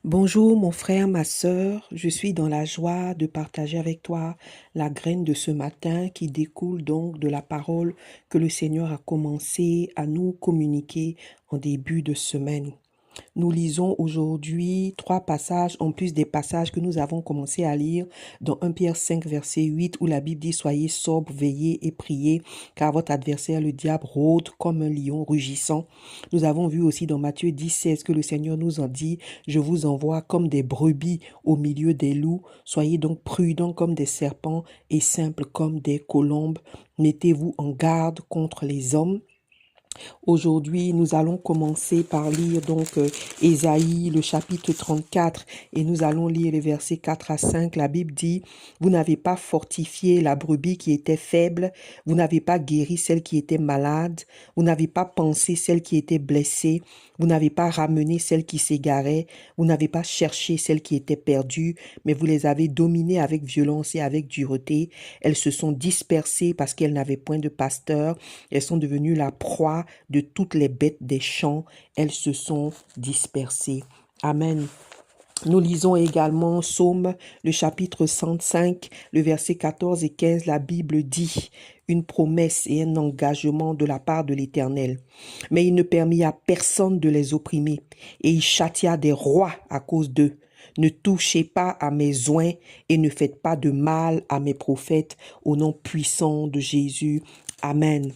Bonjour mon frère, ma sœur, je suis dans la joie de partager avec toi la graine de ce matin qui découle donc de la parole que le Seigneur a commencé à nous communiquer en début de semaine. Nous lisons aujourd'hui 3 passages en plus des passages que nous avons commencé à lire dans 1 Pierre 5 verset 8 où la Bible dit soyez sobres, veillez et priez car votre adversaire le diable rôde comme un lion rugissant. Nous avons vu aussi dans Matthieu 10, 16 que le Seigneur nous en dit je vous envoie comme des brebis au milieu des loups. Soyez donc prudents comme des serpents et simples comme des colombes. Mettez-vous en garde contre les hommes. Aujourd'hui, nous allons commencer par lire donc Ésaïe, le chapitre 34, et nous allons lire les versets 4 à 5. La Bible dit, vous n'avez pas fortifié la brebis qui était faible, vous n'avez pas guéri celle qui était malade, vous n'avez pas pansé celle qui était blessée, vous n'avez pas ramené celle qui s'égarait, vous n'avez pas cherché celle qui était perdue, mais vous les avez dominées avec violence et avec dureté. Elles se sont dispersées parce qu'elles n'avaient point de pasteur, elles sont devenues la proie de toutes les bêtes des champs, elles se sont dispersées. Amen. Nous lisons également Psaume, le chapitre 105, le verset 14 et 15, la Bible dit une promesse et un engagement de la part de l'Éternel. Mais il ne permit à personne de les opprimer, et il châtia des rois à cause d'eux. Ne touchez pas à mes oints et ne faites pas de mal à mes prophètes, au nom puissant de Jésus. Amen.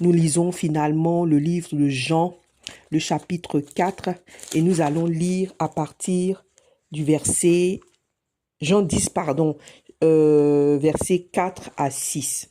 Nous lisons finalement le livre de Jean, le chapitre 4, et nous allons lire à partir du verset, Jean 10, verset 4 à 6.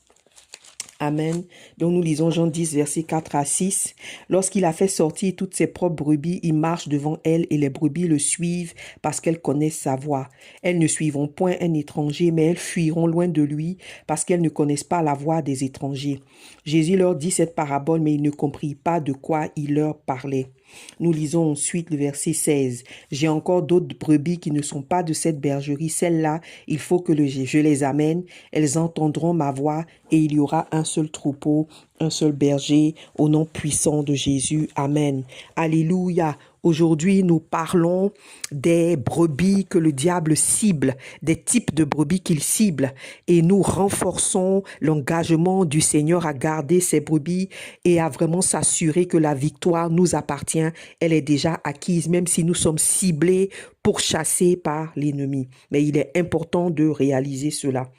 Amen. Donc nous lisons Jean 10, versets 4 à 6. Lorsqu'il a fait sortir toutes ses propres brebis, il marche devant elles et les brebis le suivent parce qu'elles connaissent sa voix. Elles ne suivront point un étranger, mais elles fuiront loin de lui parce qu'elles ne connaissent pas la voix des étrangers. Jésus leur dit cette parabole, mais ils ne comprirent pas de quoi il leur parlait. Nous lisons ensuite le verset 16. J'ai encore d'autres brebis qui ne sont pas de cette bergerie. Celles-là, il faut que je les amène. Elles entendront ma voix et il y aura un seul troupeau, un seul berger, au nom puissant de Jésus. Amen. Alléluia. Aujourd'hui, nous parlons des brebis que le diable cible, des types de brebis qu'il cible, et nous renforçons l'engagement du Seigneur à garder ces brebis et à vraiment s'assurer que la victoire nous appartient. Elle est déjà acquise, même si nous sommes ciblés, pourchassés par l'ennemi. Mais il est important de réaliser cela.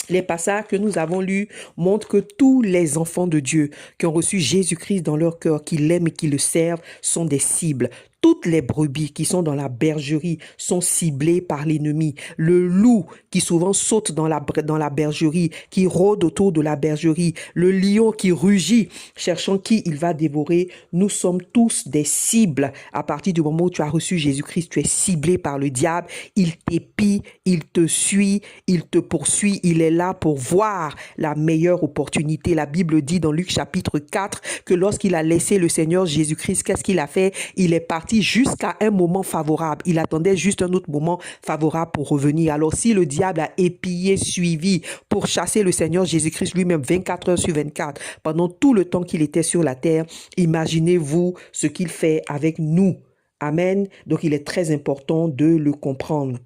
Les passages que nous avons lus montrent que tous les enfants de Dieu qui ont reçu Jésus-Christ dans leur cœur, qui l'aiment et qui le servent, sont des cibles. Toutes les brebis qui sont dans la bergerie sont ciblées par l'ennemi. Le loup qui souvent saute dans la bergerie, qui rôde autour de la bergerie, le lion qui rugit, cherchant qui il va dévorer. Nous sommes tous des cibles. À partir du moment où tu as reçu Jésus-Christ, tu es ciblé par le diable. Il t'épie, il te suit, il te poursuit. Il est là pour voir la meilleure opportunité. La Bible dit dans Luc chapitre 4 que lorsqu'il a laissé le Seigneur Jésus-Christ, qu'est-ce qu'il a fait? Il est parti jusqu'à un moment favorable. Il attendait juste un autre moment favorable pour revenir. Alors si le diable a épié, suivi pour chasser le Seigneur Jésus-Christ lui-même 24 heures sur 24, pendant tout le temps qu'il était sur la terre, imaginez-vous ce qu'il fait avec nous. Amen. Donc il est très important de le comprendre.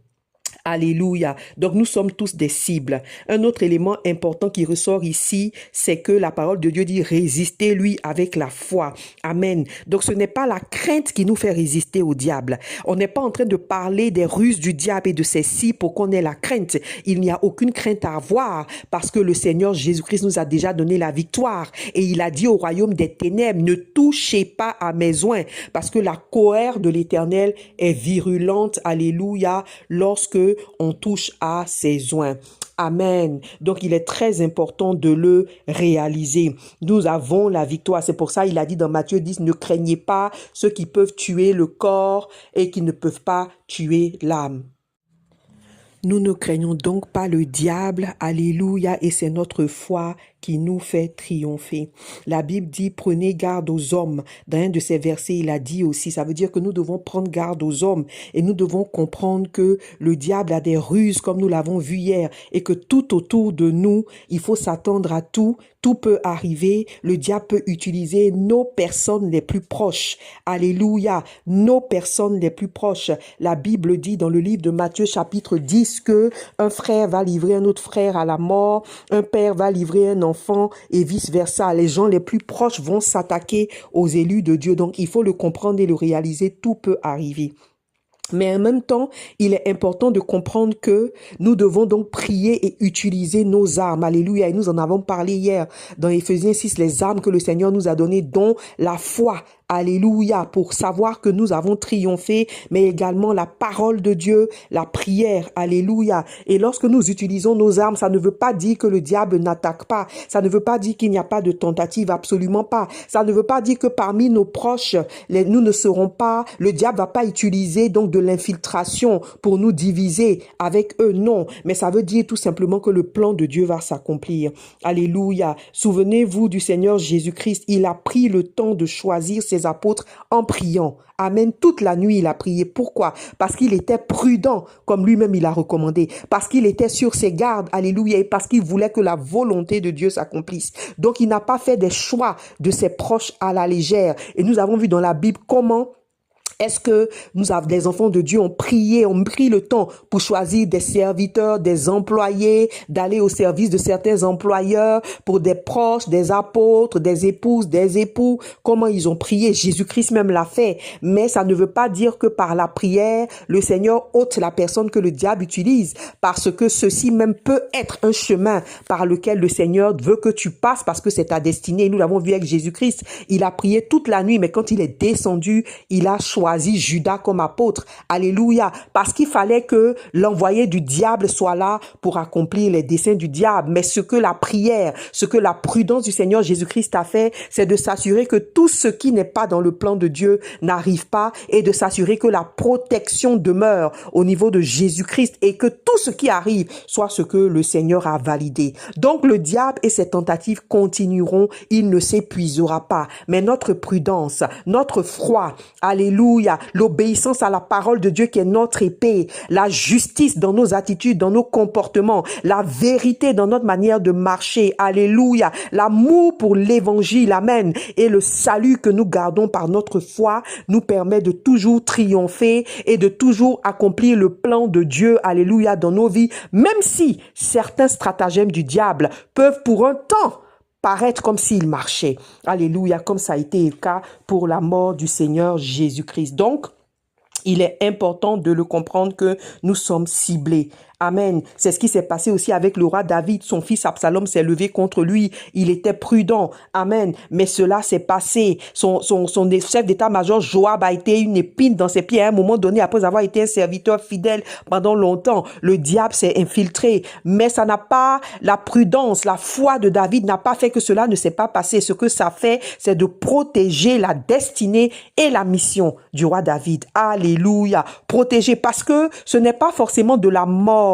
Alléluia. Donc nous sommes tous des cibles. Un autre élément important qui ressort ici, c'est que la parole de Dieu dit résistez-lui avec la foi. Amen. Donc ce n'est pas la crainte qui nous fait résister au diable. On n'est pas en train de parler des ruses du diable et de ses cibles pour qu'on ait la crainte. Il n'y a aucune crainte à avoir parce que le Seigneur Jésus-Christ nous a déjà donné la victoire et il a dit au royaume des ténèbres, ne touchez pas à mes oints parce que la colère de l'Éternel est virulente. Alléluia. Lorsque on touche à ses oints. Amen. Donc, il est très important de le réaliser. Nous avons la victoire. C'est pour ça il a dit dans Matthieu 10, ne craignez pas ceux qui peuvent tuer le corps et qui ne peuvent pas tuer l'âme. Nous ne craignons donc pas le diable, alléluia, et c'est notre foi qui nous fait triompher. La Bible dit, prenez garde aux hommes. Dans un de ces versets, il a dit aussi, ça veut dire que nous devons prendre garde aux hommes et nous devons comprendre que le diable a des ruses comme nous l'avons vu hier et que tout autour de nous, il faut s'attendre à tout. Tout peut arriver. Le diable peut utiliser nos personnes les plus proches. Alléluia. Nos personnes les plus proches. La Bible dit dans le livre de Matthieu chapitre 10 que un frère va livrer un autre frère à la mort, un père va livrer un enfant et vice-versa. Les gens les plus proches vont s'attaquer aux élus de Dieu. Donc, il faut le comprendre et le réaliser. Tout peut arriver. Mais en même temps, il est important de comprendre que nous devons donc prier et utiliser nos armes. Alléluia. Et nous en avons parlé hier dans Éphésiens 6, les armes que le Seigneur nous a données, dont la foi. Alléluia, pour savoir que nous avons triomphé, mais également la parole de Dieu, la prière. Alléluia. Et lorsque nous utilisons nos armes, ça ne veut pas dire que le diable n'attaque pas. Ça ne veut pas dire qu'il n'y a pas de tentative, absolument pas. Ça ne veut pas dire que parmi nos proches, nous ne serons pas, le diable va pas utiliser donc de l'infiltration pour nous diviser avec eux. Non, mais ça veut dire tout simplement que le plan de Dieu va s'accomplir. Alléluia. Souvenez-vous du Seigneur Jésus-Christ. Il a pris le temps de choisir ses apôtres en priant. Amen. Toute la nuit, il a prié. Pourquoi? Parce qu'il était prudent, comme lui-même il a recommandé. Parce qu'il était sur ses gardes. Alléluia. Et parce qu'il voulait que la volonté de Dieu s'accomplisse. Donc, il n'a pas fait des choix de ses proches à la légère. Et nous avons vu dans la Bible comment est-ce que les enfants de Dieu ont prié, ont pris le temps pour choisir des serviteurs, des employés, d'aller au service de certains employeurs, pour des proches, des apôtres, des épouses, des époux? Comment ils ont prié? Jésus-Christ même l'a fait. Mais ça ne veut pas dire que par la prière, le Seigneur ôte la personne que le diable utilise, parce que ceci même peut être un chemin par lequel le Seigneur veut que tu passes, parce que c'est ta destinée. Nous l'avons vu avec Jésus-Christ. Il a prié toute la nuit, mais quand il est descendu, il a choisi Judas comme apôtre. Alléluia. Parce qu'il fallait que l'envoyé du diable soit là pour accomplir les desseins du diable. Mais ce que la prière, ce que la prudence du Seigneur Jésus-Christ a fait, c'est de s'assurer que tout ce qui n'est pas dans le plan de Dieu n'arrive pas et de s'assurer que la protection demeure au niveau de Jésus-Christ et que tout ce qui arrive soit ce que le Seigneur a validé. Donc le diable et ses tentatives continueront. Il ne s'épuisera pas. Mais notre prudence, notre foi, alléluia, l'obéissance à la parole de Dieu qui est notre épée, la justice dans nos attitudes, dans nos comportements, la vérité dans notre manière de marcher, alléluia, l'amour pour l'évangile, amen, et le salut que nous gardons par notre foi nous permet de toujours triompher et de toujours accomplir le plan de Dieu, alléluia, dans nos vies, même si certains stratagèmes du diable peuvent pour un temps paraître comme s'il marchait. Alléluia, comme ça a été le cas pour la mort du Seigneur Jésus-Christ. Donc, il est important de le comprendre que nous sommes ciblés. Amen. C'est ce qui s'est passé aussi avec le roi David. Son fils Absalom s'est levé contre lui. Il était prudent. Amen. Mais cela s'est passé. Son chef d'état-major Joab a été une épine dans ses pieds à un moment donné après avoir été un serviteur fidèle pendant longtemps. Le diable s'est infiltré. Mais ça n'a pas, la prudence, la foi de David n'a pas fait que cela ne s'est pas passé. Ce que ça fait, c'est de protéger la destinée et la mission du roi David. Alléluia. Protéger parce que ce n'est pas forcément de la mort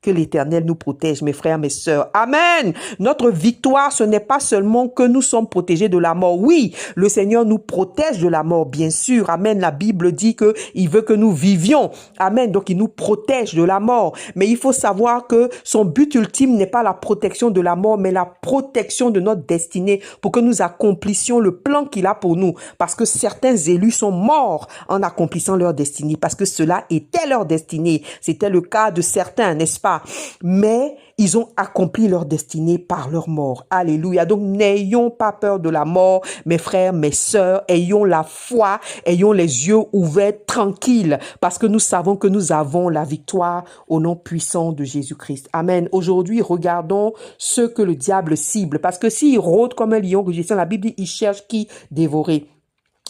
que l'Éternel nous protège, mes frères, mes sœurs. Amen. Notre victoire, ce n'est pas seulement que nous sommes protégés de la mort. Oui, le Seigneur nous protège de la mort, bien sûr. Amen. La Bible dit que il veut que nous vivions. Amen. Donc, il nous protège de la mort. Mais il faut savoir que son but ultime n'est pas la protection de la mort, mais la protection de notre destinée pour que nous accomplissions le plan qu'il a pour nous. Parce que certains élus sont morts en accomplissant leur destinée, parce que cela était leur destinée. C'était le cas de certains, n'est-ce pas? Mais ils ont accompli leur destinée par leur mort. Alléluia. Donc, n'ayons pas peur de la mort, mes frères, mes sœurs. Ayons la foi, ayons les yeux ouverts, tranquilles, parce que nous savons que nous avons la victoire au nom puissant de Jésus-Christ. Amen. Aujourd'hui, regardons ce que le diable cible, parce que s'il rôde comme un lion, que j'ai dit dans la Bible, il cherche qui dévorer.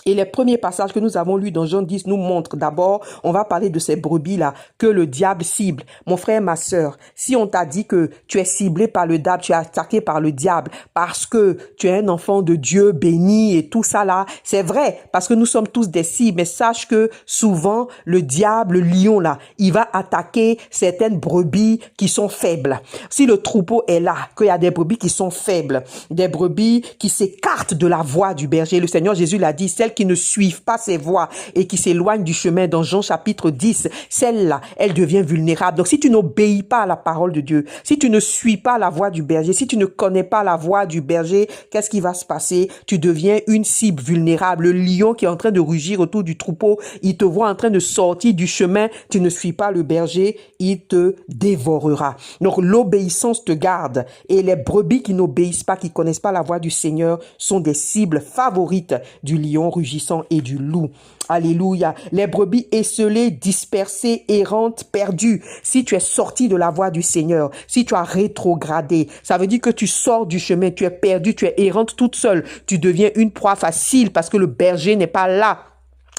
Et les premiers passages que nous avons lus dans Jean 10 nous montrent d'abord, on va parler de ces brebis-là que le diable cible. Mon frère, ma sœur, si on t'a dit que tu es ciblé par le diable, tu es attaqué par le diable parce que tu es un enfant de Dieu béni et tout ça là, c'est vrai parce que nous sommes tous des cibles, mais sache que souvent le diable, le lion là, il va attaquer certaines brebis qui sont faibles. Si le troupeau est là, qu'il y a des brebis qui sont faibles, des brebis qui s'écartent de la voie du berger, le Seigneur Jésus l'a dit, celles qui ne suivent pas ses voies et qui s'éloignent du chemin dans Jean chapitre 10, celle-là, elle devient vulnérable. Donc si tu n'obéis pas à la parole de Dieu, si tu ne suis pas la voie du berger, si tu ne connais pas la voie du berger, qu'est-ce qui va se passer? Tu deviens une cible vulnérable. Le lion qui est en train de rugir autour du troupeau, il te voit en train de sortir du chemin, tu ne suis pas le berger, il te dévorera. Donc l'obéissance te garde et les brebis qui n'obéissent pas, qui connaissent pas la voie du Seigneur sont des cibles favorites du lion rugissant et du loup. Alléluia. Les brebis esselées, dispersées, errantes, perdues. Si tu es sorti de la voie du Seigneur, si tu as rétrogradé, ça veut dire que tu sors du chemin, tu es perdu, tu es errante toute seule. Tu deviens une proie facile parce que le berger n'est pas là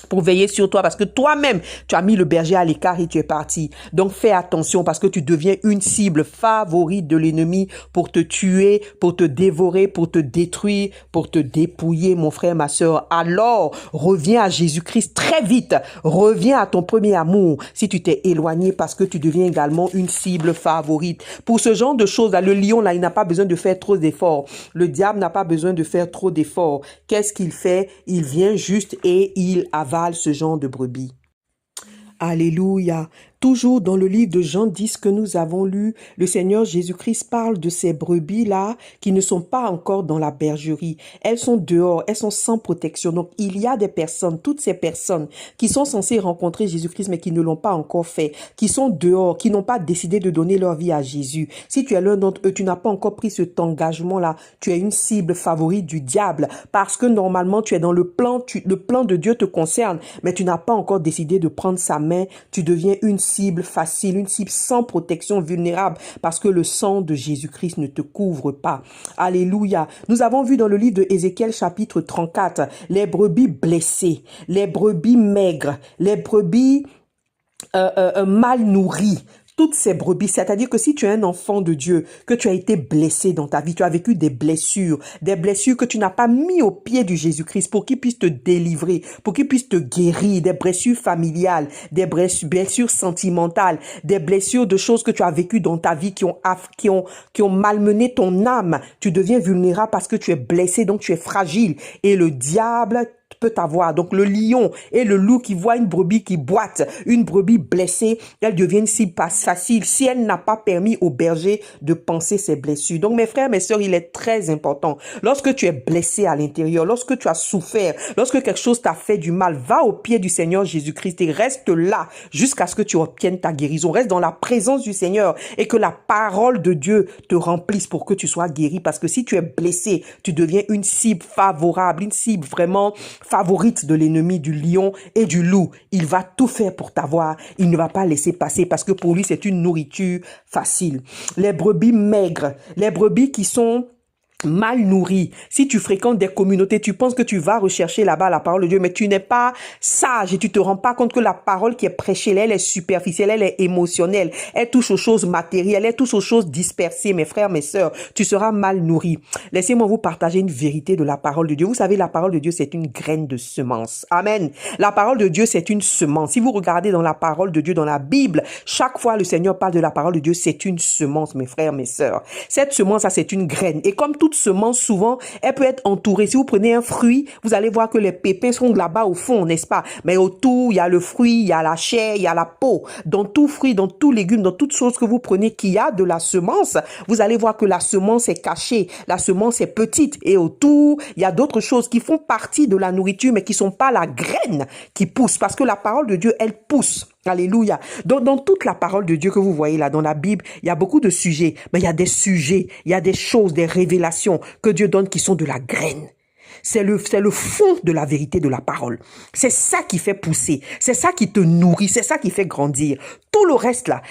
pour veiller sur toi parce que toi-même, tu as mis le berger à l'écart et tu es parti. Donc, fais attention parce que tu deviens une cible favorite de l'ennemi pour te tuer, pour te dévorer, pour te détruire, pour te dépouiller, mon frère, ma sœur. Alors, reviens à Jésus-Christ très vite. Reviens à ton premier amour si tu t'es éloigné parce que tu deviens également une cible favorite. Pour ce genre de choses-là, le lion, là, il n'a pas besoin de faire trop d'efforts. Le diable n'a pas besoin de faire trop d'efforts. Qu'est-ce qu'il fait? Il vient juste et il avale ce genre de brebis. Alléluia. Toujours dans le livre de Jean 10 que nous avons lu, le Seigneur Jésus-Christ parle de ces brebis-là qui ne sont pas encore dans la bergerie. Elles sont dehors, elles sont sans protection. Donc, il y a des personnes, toutes ces personnes qui sont censées rencontrer Jésus-Christ mais qui ne l'ont pas encore fait, qui sont dehors, qui n'ont pas décidé de donner leur vie à Jésus. Si tu es l'un d'entre eux, tu n'as pas encore pris cet engagement-là, tu es une cible favorite du diable parce que normalement, tu es dans le plan de Dieu te concerne, mais tu n'as pas encore décidé de prendre sa main, tu deviens une cible facile, une cible sans protection, vulnérable, parce que le sang de Jésus-Christ ne te couvre pas. Alléluia. Nous avons vu dans le livre de Ézéchiel chapitre 34, les brebis blessées, les brebis maigres, les brebis mal nourries. Toutes ces brebis, c'est-à-dire que si tu es un enfant de Dieu, que tu as été blessé dans ta vie, tu as vécu des blessures que tu n'as pas mis au pied du Jésus-Christ pour qu'il puisse te délivrer, pour qu'il puisse te guérir, des blessures familiales, des blessures sentimentales, des blessures de choses que tu as vécues dans ta vie qui ont malmené ton âme. Tu deviens vulnérable parce que tu es blessé, donc tu es fragile. Et le diable peut t'avoir. Donc le lion et le loup qui voient une brebis qui boite, une brebis blessée, elle devient une cible facile si elle n'a pas permis au berger de panser ses blessures. Donc mes frères, mes sœurs, il est très important. Lorsque tu es blessé à l'intérieur, lorsque tu as souffert, lorsque quelque chose t'a fait du mal, va au pied du Seigneur Jésus-Christ et reste là jusqu'à ce que tu obtiennes ta guérison. Reste dans la présence du Seigneur et que la parole de Dieu te remplisse pour que tu sois guéri. Parce que si tu es blessé, tu deviens une cible favorable, une cible vraiment favorite de l'ennemi, du lion et du loup. Il va tout faire pour t'avoir. Il ne va pas laisser passer parce que pour lui, c'est une nourriture facile. Les brebis maigres, les brebis qui sont mal nourri. Si tu fréquentes des communautés, tu penses que tu vas rechercher là-bas la parole de Dieu, mais tu n'es pas sage et tu te rends pas compte que la parole qui est prêchée, elle est superficielle, elle est émotionnelle, elle touche aux choses matérielles, elle touche aux choses dispersées, mes frères, mes sœurs. Tu seras mal nourri. Laissez-moi vous partager une vérité de la parole de Dieu. Vous savez, la parole de Dieu, c'est une graine de semence. Amen. La parole de Dieu, c'est une semence. Si vous regardez dans la parole de Dieu, dans la Bible, chaque fois le Seigneur parle de la parole de Dieu, c'est une semence, mes frères, mes sœurs. Cette semence, ça, c'est une graine. Et comme toute semence, souvent, elle peut être entourée. Si vous prenez un fruit, vous allez voir que les pépins sont là-bas au fond, n'est-ce pas? Mais autour, il y a le fruit, il y a la chair, il y a la peau. Dans tout fruit, dans tout légume, dans toute chose que vous prenez qui a de la semence, vous allez voir que la semence est cachée. La semence est petite. Et autour, il y a d'autres choses qui font partie de la nourriture, mais qui sont pas la graine qui pousse. Parce que la parole de Dieu, elle pousse. Alléluia. Donc, dans toute la parole de Dieu que vous voyez là dans la Bible, il y a beaucoup de sujets, mais il y a des sujets, il y a des choses, des révélations que Dieu donne qui sont de la graine. C'est le fond de la vérité de la parole. C'est ça qui fait pousser. C'est ça qui te nourrit. C'est ça qui fait grandir. Tout le reste là,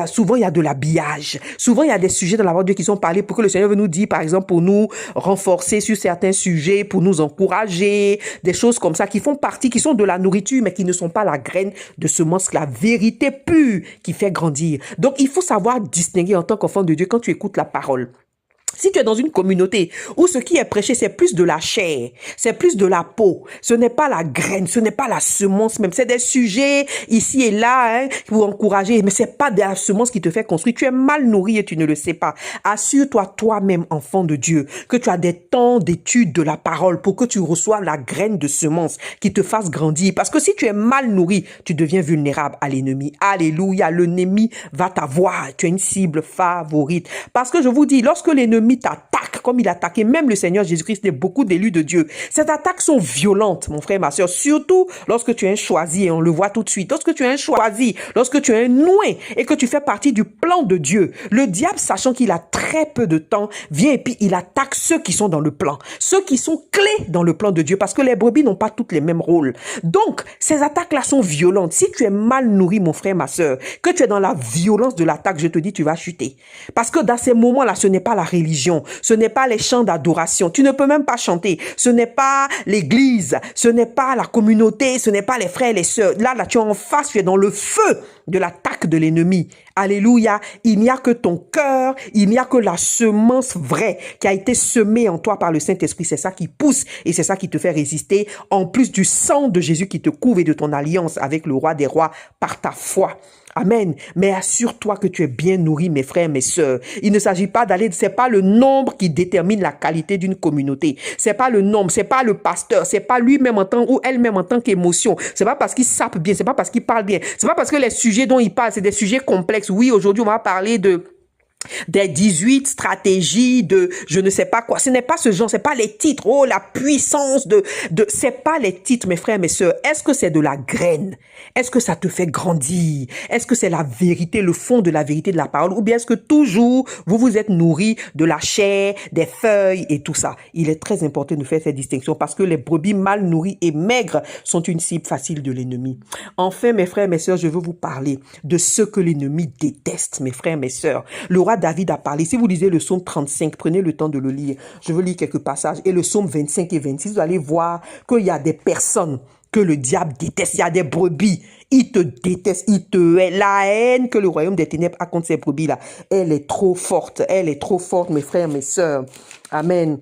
souvent il y a de l'habillage. Souvent il y a des sujets dans la parole de Dieu qui sont parlés pour que le Seigneur veut nous dire, par exemple, pour nous renforcer sur certains sujets, pour nous encourager, des choses comme ça qui font partie, qui sont de la nourriture, mais qui ne sont pas la graine de semence, la vérité pure qui fait grandir. Donc il faut savoir distinguer en tant qu'enfant de Dieu quand tu écoutes la parole. Si tu es dans une communauté où ce qui est prêché, c'est plus de la chair, c'est plus de la peau, ce n'est pas la graine, ce n'est pas la semence même, c'est des sujets ici et là pour encourager, mais c'est pas de la semence qui te fait construire. Tu es mal nourri et tu ne le sais pas. Assure-toi toi-même, enfant de Dieu, que tu as des temps d'étude de la parole pour que tu reçoives la graine de semence qui te fasse grandir. Parce que si tu es mal nourri, tu deviens vulnérable à l'ennemi. Alléluia, l'ennemi va t'avoir. Tu es une cible favorite. Parce que je vous dis, lorsque l'ennemi t'attaque comme il attaquait même le Seigneur Jésus-Christ et beaucoup d'élus de Dieu. Ces attaques sont violentes, mon frère, ma soeur, surtout lorsque tu es un choisi, et on le voit tout de suite. Lorsque tu es un choisi, lorsque tu es un noué et que tu fais partie du plan de Dieu, le diable, sachant qu'il a très peu de temps, vient et puis il attaque ceux qui sont dans le plan, ceux qui sont clés dans le plan de Dieu, parce que les brebis n'ont pas toutes les mêmes rôles. Donc, ces attaques-là sont violentes. Si tu es mal nourri, mon frère, ma soeur, que tu es dans la violence de l'attaque, je te dis, tu vas chuter. Parce que dans ces moments-là, ce n'est pas la religion, ce n'est pas les chants d'adoration, tu ne peux même pas chanter, ce n'est pas l'église, ce n'est pas la communauté, ce n'est pas les frères et les sœurs. Là, tu es en face, tu es dans le feu de l'attaque de l'ennemi. Alléluia, il n'y a que ton cœur, il n'y a que la semence vraie qui a été semée en toi par le Saint-Esprit. C'est ça qui pousse et c'est ça qui te fait résister, en plus du sang de Jésus qui te couvre et de ton alliance avec le roi des rois par ta foi. Amen. Mais assure-toi que tu es bien nourri, mes frères, mes sœurs. Il ne s'agit pas c'est pas le nombre qui détermine la qualité d'une communauté. C'est pas le nombre, c'est pas le pasteur, c'est pas lui-même en tant ou elle-même en tant qu'émotion. C'est pas parce qu'il sape bien, c'est pas parce qu'il parle bien. C'est pas parce que les sujets dont il parle, c'est des sujets complexes. Oui, aujourd'hui, on va parler des 18 stratégies de je ne sais pas quoi. Ce n'est pas ce genre, c'est pas les titres. Oh, la puissance c'est pas les titres, mes frères, mes sœurs. Est-ce que c'est de la graine? Est-ce que ça te fait grandir? Est-ce que c'est la vérité, le fond de la vérité de la parole? Ou bien est-ce que toujours vous vous êtes nourri de la chair, des feuilles et tout ça? Il est très important de faire cette distinction parce que les brebis mal nourries et maigres sont une cible facile de l'ennemi. Enfin, mes frères, mes sœurs, je veux vous parler de ce que l'ennemi déteste, mes frères, mes sœurs. Le roi David a parlé. Si vous lisez le psaume 35, prenez le temps de le lire. Je veux lire quelques passages. Et le psaume 25 et 26, vous allez voir qu'il y a des personnes que le diable déteste. Il y a des brebis. Il te déteste, il te hait. La haine que le royaume des ténèbres a contre ces brebis-là, elle est trop forte. Elle est trop forte, mes frères, mes sœurs. Amen.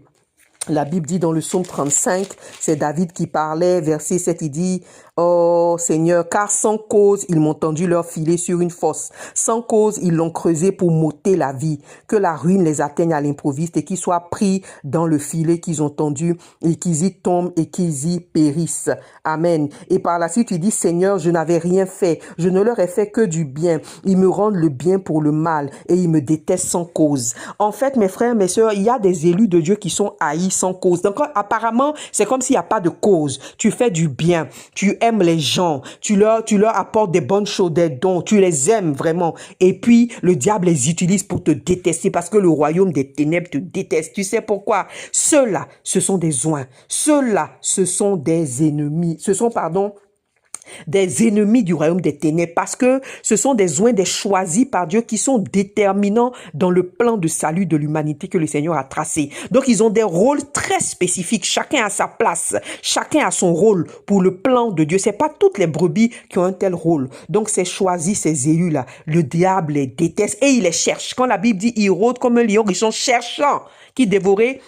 La Bible dit dans le psaume 35, c'est David qui parlait, verset 7, il dit « Oh Seigneur, car sans cause, ils m'ont tendu leur filet sur une fosse. Sans cause, ils l'ont creusé pour m'ôter la vie. Que la ruine les atteigne à l'improviste et qu'ils soient pris dans le filet qu'ils ont tendu et qu'ils y tombent et qu'ils y périssent. Amen. » Et par la suite, il dit « Seigneur, je n'avais rien fait. Je ne leur ai fait que du bien. Ils me rendent le bien pour le mal et ils me détestent sans cause. » En fait, mes frères, mes sœurs, il y a des élus de Dieu qui sont haïs sans cause. Donc, apparemment, c'est comme s'il n'y a pas de cause. Tu fais du bien. Tu aimes les gens. Tu leur apportes des bonnes choses, des dons. Tu les aimes vraiment. Et puis, le diable les utilise pour te détester parce que le royaume des ténèbres te déteste. Tu sais pourquoi? Ceux-là, ce sont des oins. Ceux-là, ce sont des ennemis. Des ennemis du royaume des ténèbres parce que ce sont des oins, des choisis par Dieu qui sont déterminants dans le plan de salut de l'humanité que le Seigneur a tracé. Donc, ils ont des rôles très spécifiques. Chacun a sa place. Chacun a son rôle pour le plan de Dieu. C'est pas toutes les brebis qui ont un tel rôle. Donc, ces choisis, ces élus-là, le diable les déteste et il les cherche. Quand la Bible dit, ils rôdent comme un lion, ils sont cherchants qui dévoraient.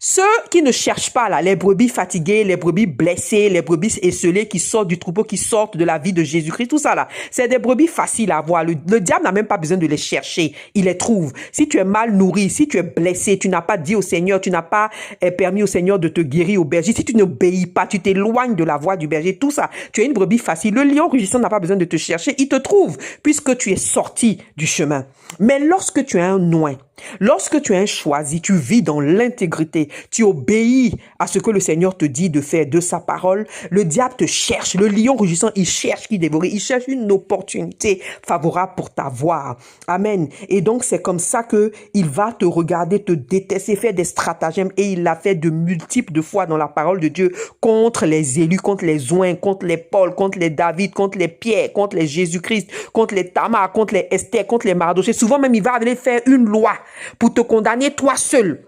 Ceux qui ne cherchent pas, là, les brebis fatiguées, les brebis blessées, les brebis esselées qui sortent du troupeau, qui sortent de la vie de Jésus-Christ, tout ça là, c'est des brebis faciles à avoir. Le diable n'a même pas besoin de les chercher. Il les trouve. Si tu es mal nourri, si tu es blessé, tu n'as pas dit au Seigneur, tu n'as pas permis au Seigneur de te guérir au berger, si tu n'obéis pas, tu t'éloignes de la voie du berger, tout ça, tu es une brebis facile. Le lion rugissant n'a pas besoin de te chercher, il te trouve puisque tu es sorti du chemin. Mais lorsque tu es un oin, Lorsque tu es un choisi, tu vis dans l'intégrité, tu obéis à ce que le Seigneur te dit de faire, de sa parole, le diable te cherche, le lion rugissant, il cherche qui dévorer, il cherche une opportunité favorable pour t'avoir. Amen. Et donc, c'est comme ça que il va te regarder, te détester, faire des stratagèmes, et il l'a fait de multiples de fois dans la parole de Dieu contre les élus, contre les oints, contre les Paul, contre les David, contre les Pierre, contre les Jésus-Christ, contre les Tamar, contre les Esther, contre les Mardochée. Souvent même, il va aller faire une loi pour te condamner toi seul.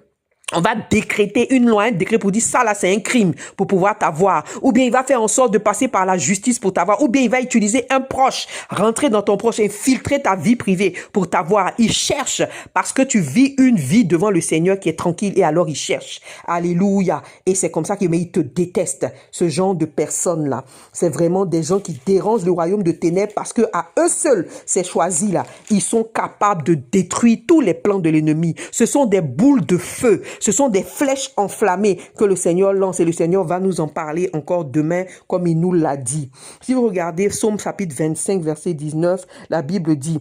On va décréter une loi, un décret pour dire ça là c'est un crime pour pouvoir t'avoir. Ou bien il va faire en sorte de passer par la justice pour t'avoir. Ou bien il va utiliser un proche, rentrer dans ton proche, infiltrer ta vie privée pour t'avoir. Il cherche parce que tu vis une vie devant le Seigneur qui est tranquille et alors il cherche. Alléluia. Et c'est comme ça qu'il te déteste. Ce genre de personnes là, c'est vraiment des gens qui dérangent le royaume de ténèbres parce que à eux seuls, ces choisis là, ils sont capables de détruire tous les plans de l'ennemi. Ce sont des boules de feu. Ce sont des flèches enflammées que le Seigneur lance et le Seigneur va nous en parler encore demain comme il nous l'a dit. Si vous regardez Psaume chapitre 25 verset 19, la Bible dit: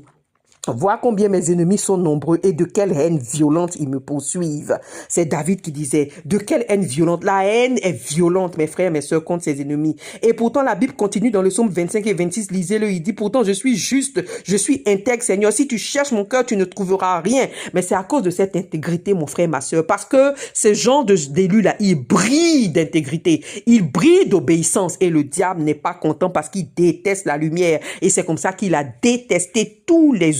vois combien mes ennemis sont nombreux et de quelle haine violente ils me poursuivent. C'est David qui disait, de quelle haine violente. La haine est violente, mes frères, mes sœurs, contre ses ennemis. Et pourtant, la Bible continue dans le psaume 25 et 26, lisez-le, il dit, pourtant, je suis juste, je suis intègre, Seigneur. Si tu cherches mon cœur, tu ne trouveras rien. Mais c'est à cause de cette intégrité, mon frère, ma sœur, parce que ce genre d'élus-là, ils brillent d'intégrité, ils brillent d'obéissance et le diable n'est pas content parce qu'il déteste la lumière. Et c'est comme ça qu'il a détesté tous les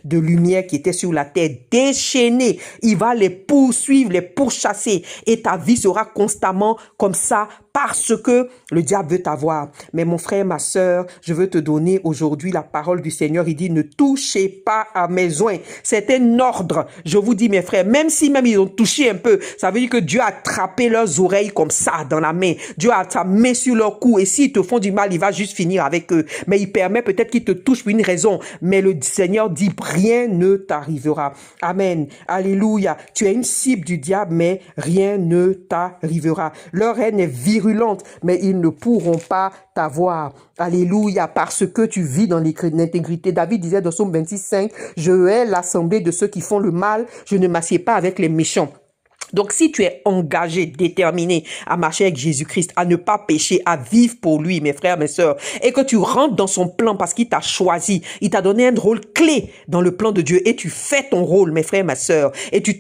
de lumière qui étaient sur la terre, déchaînés. Il va les poursuivre, les pourchasser et ta vie sera constamment comme ça parce que le diable veut t'avoir. Mais mon frère, ma sœur, je veux te donner aujourd'hui la parole du Seigneur. Il dit, ne touchez pas à mes oins. C'est un ordre. Je vous dis, mes frères, même si même ils ont touché un peu, ça veut dire que Dieu a attrapé leurs oreilles comme ça dans la main. Dieu a sa main sur leur cou et s'ils te font du mal, il va juste finir avec eux. Mais il permet peut-être qu'ils te touchent pour une raison. Mais le Seigneur dit, rien ne t'arrivera. Amen. Alléluia. Tu es une cible du diable, mais rien ne t'arrivera. Leur haine est virulente, mais ils ne pourront pas t'avoir. Alléluia, parce que tu vis dans l'intégrité. David disait dans Psaume 26:5, je hais l'assemblée de ceux qui font le mal, je ne m'assieds pas avec les méchants. Donc, si tu es engagé, déterminé à marcher avec Jésus-Christ, à ne pas pécher, à vivre pour lui, mes frères, mes sœurs, et que tu rentres dans son plan parce qu'il t'a choisi, il t'a donné un rôle clé dans le plan de Dieu et tu fais ton rôle, mes frères, ma sœur, et tu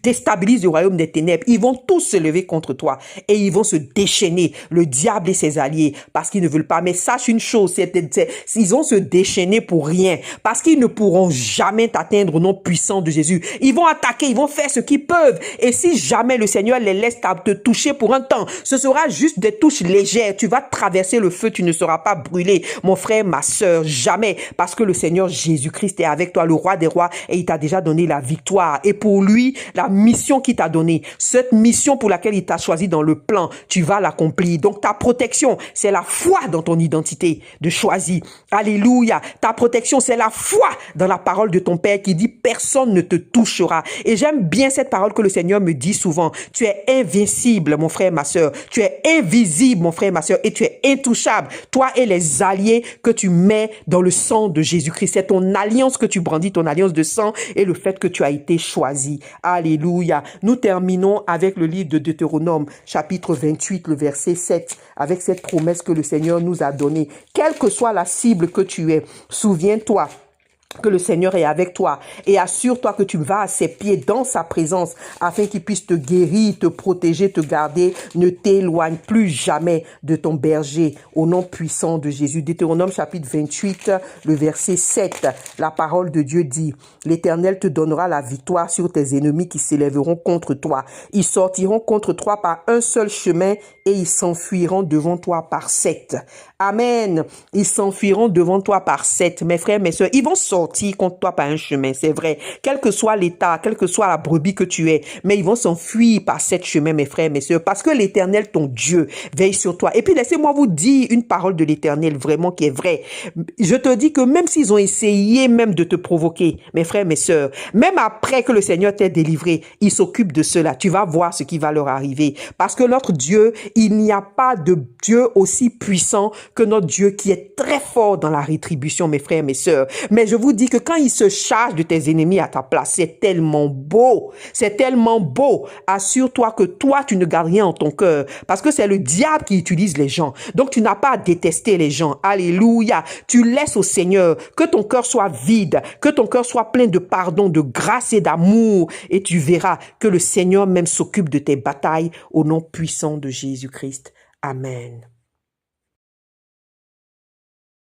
déstabilises le royaume des ténèbres, ils vont tous se lever contre toi et ils vont se déchaîner, le diable et ses alliés, parce qu'ils ne veulent pas. Mais sache une chose, ils vont se déchaîner pour rien, parce qu'ils ne pourront jamais t'atteindre au nom puissant de Jésus. Ils vont attaquer, ils vont faire ce qu'ils peuvent. Et si jamais le Seigneur les laisse te toucher pour un temps, ce sera juste des touches légères. Tu vas traverser le feu, tu ne seras pas brûlé. Mon frère, ma sœur, jamais. Parce que le Seigneur Jésus-Christ est avec toi, le roi des rois, et il t'a déjà donné la victoire. Et pour lui, la mission qu'il t'a donnée, cette mission pour laquelle il t'a choisi dans le plan, tu vas l'accomplir. Donc ta protection, c'est la foi dans ton identité de choisi. Alléluia. Ta protection, c'est la foi dans la parole de ton Père qui dit personne ne te touchera. Et j'aime bien cette parole que le Seigneur me dit souvent, tu es invincible, mon frère, ma sœur. Tu es invisible, mon frère, ma sœur, et tu es intouchable. Toi et les alliés que tu mets dans le sang de Jésus-Christ. C'est ton alliance que tu brandis, ton alliance de sang et le fait que tu as été choisi. Alléluia. Nous terminons avec le livre de Deutéronome, chapitre 28, le verset 7, avec cette promesse que le Seigneur nous a donnée. Quelle que soit la cible que tu es, souviens-toi que le Seigneur est avec toi et assure-toi que tu vas à ses pieds dans sa présence afin qu'il puisse te guérir, te protéger, te garder. Ne t'éloigne plus jamais de ton berger au nom puissant de Jésus. Deutéronome chapitre 28, le verset 7. La parole de Dieu dit, l'Éternel te donnera la victoire sur tes ennemis qui s'élèveront contre toi. Ils sortiront contre toi par un seul chemin et ils s'enfuiront devant toi par 7. Amen. Ils s'enfuiront devant toi par 7. Mes frères, mes sœurs, ils vont sortir contre toi par un chemin, c'est vrai. Quel que soit l'état, quelle que soit la brebis que tu es, mais ils vont s'enfuir par 7 chemins, mes frères, mes sœurs, parce que l'Éternel, ton Dieu, veille sur toi. Et puis, laissez-moi vous dire une parole de l'Éternel vraiment qui est vraie. Je te dis que même s'ils ont essayé même de te provoquer, mes frères, mes sœurs, même après que le Seigneur t'ait délivré, il s'occupe de cela. Tu vas voir ce qui va leur arriver. Parce que notre Dieu, il n'y a pas de Dieu aussi puissant que notre Dieu qui est très fort dans la rétribution, mes frères, mes sœurs. Mais je vous dit que quand il se charge de tes ennemis à ta place, c'est tellement beau. C'est tellement beau. Assure-toi que toi, tu ne gardes rien en ton cœur parce que c'est le diable qui utilise les gens. Donc, tu n'as pas à détester les gens. Alléluia. Tu laisses au Seigneur que ton cœur soit vide, que ton cœur soit plein de pardon, de grâce et d'amour. Et tu verras que le Seigneur même s'occupe de tes batailles au nom puissant de Jésus-Christ. Amen.